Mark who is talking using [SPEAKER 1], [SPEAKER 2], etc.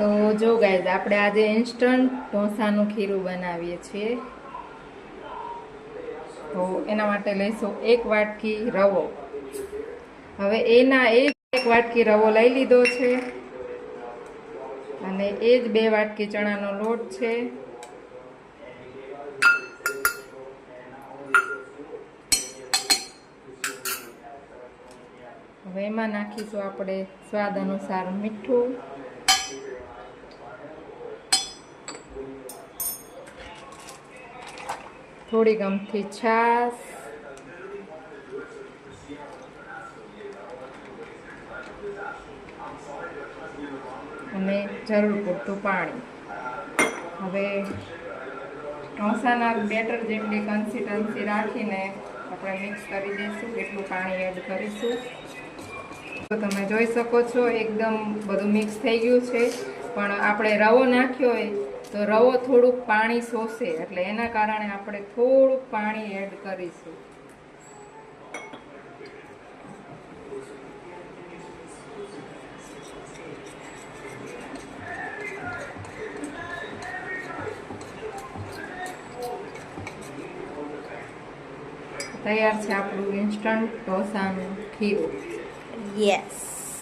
[SPEAKER 1] તો જો ગાઈઝ આપણે આજે ઇન્સ્ટન્ટ ઢોસાનું ખીરું બનાવીએ છીએ. તો એના માટે લઈશું 1 વાટકી રવો. હવે એના એ જ 1 વાટકી રવો લઈ લીધો છે અને એ જ 2 વાટકી ચણાનો લોટ છે. હવે એમાં નાખીશું આપણે સ્વાદ અનુસાર મીઠું, થોડી ગમથી છાશ અને જરૂર પૂરતું પાણી. હવે ઢોસાના બેટર જેટલી કન્સિસ્ટન્સી રાખીને આપણે મિક્સ કરી દઈશું. એટલું પાણી એડ કરીશું. તો તમે જોઈ શકો છો એકદમ બધું મિક્સ થઈ ગયું છે, પણ આપણે રવો નાખ્યો હોય તો રવો થોડુંક પાણી શોષે, એટલે એના કારણે આપણે થોડુંક પાણી એડ કરીશું. તૈયાર છે આપણું ઇન્સ્ટન્ટ ઢોસાનું ખીરું.
[SPEAKER 2] યસ.